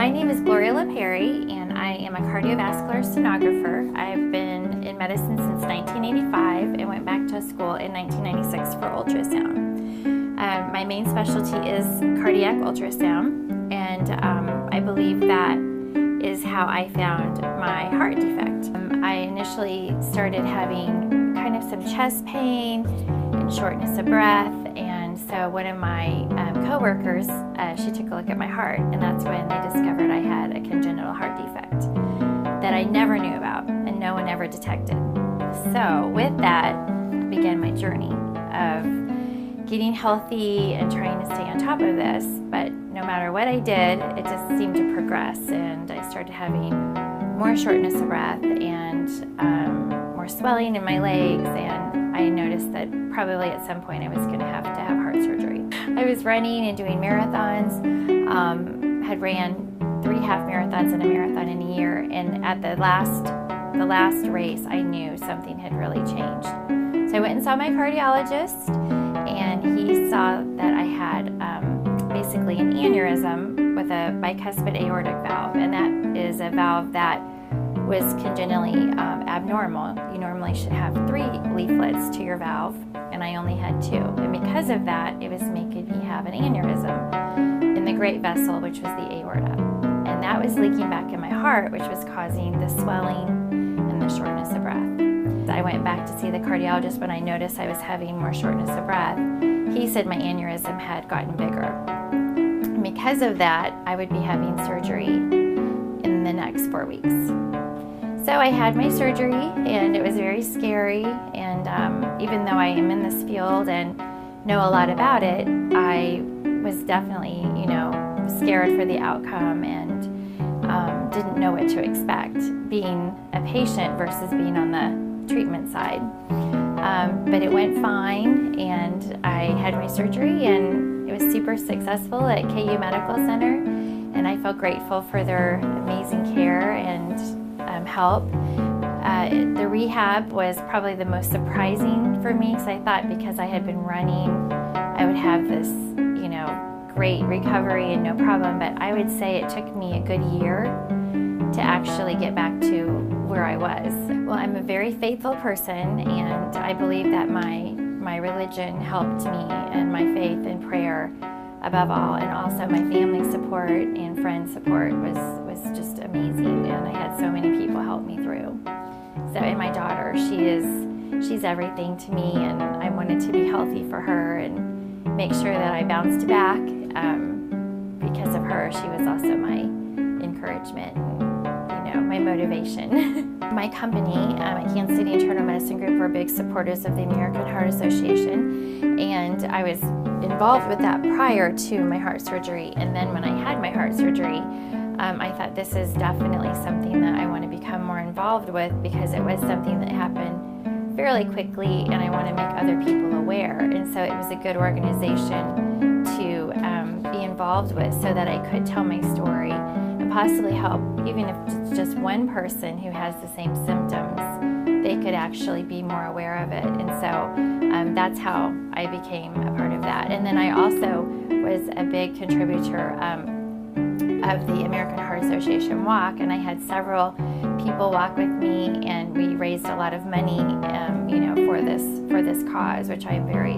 My name is Gloria Lipari, and I am a cardiovascular sonographer. I've been in medicine since 1985 and went back to school in 1996 for ultrasound. My main specialty is cardiac ultrasound, and I believe that is how I found my heart defect. I initially started having kind of some chest pain and shortness of breath, and so one of my co-workers, she took a look at my heart, and that's when they discovered I had a congenital heart defect that I never knew about and no one ever detected. So with that began my journey of getting healthy and trying to stay on top of this, but no matter what I did, it just seemed to progress, and I started having more shortness of breath and more swelling in my legs, and I noticed that probably at some point I was going to have heart surgery. I was running and doing marathons, had ran 3 half marathons and a marathon in a year, and at the last race I knew something had really changed. So I went and saw my cardiologist, and he saw that I had basically an aneurysm with a bicuspid aortic valve, and that is a valve that was congenitally abnormal. You normally should have 3 leaflets to your valve, and I only had 2. And because of that, it was making me have an aneurysm in the great vessel, which was the aorta. And that was leaking back in my heart, which was causing the swelling and the shortness of breath. I went back to see the cardiologist when I noticed I was having more shortness of breath. He said my aneurysm had gotten bigger. And because of that, I would be having surgery in the next 4 weeks. So I had my surgery, and it was very scary, and even though I am in this field and know a lot about it, I was definitely, scared for the outcome and didn't know what to expect, being a patient versus being on the treatment side. But it went fine, and I had my surgery, and it was super successful at KU Medical Center, and I felt grateful for their amazing care and help. The rehab was probably the most surprising for me, because I thought because I had been running I would have this great recovery and no problem, but I would say it took me a good year to actually get back to where I was. Well, I'm a very faithful person, and I believe that my religion helped me, and my faith and prayer above all, and also my family support and friend support was just amazing, and I had so many people help me through. So, and my daughter, she's everything to me, and I wanted to be healthy for her and make sure that I bounced back. Because of her, she was also my encouragement and my motivation. My company at Kansas City Internal Medicine Group were big supporters of the American Heart Association, and I was involved with that prior to my heart surgery. And then when I had my heart surgery, I thought this is definitely something that I want to become more involved with, because it was something that happened fairly quickly, and I want to make other people aware. And so it was a good organization to be involved with, so that I could tell my story and possibly help, even if it's just one person who has the same symptoms, they could actually be more aware of it. And so that's how I became a part of that. And then I also was a big contributor of the American Heart Association walk, and I had several people walk with me, and we raised a lot of money for this cause, which I am very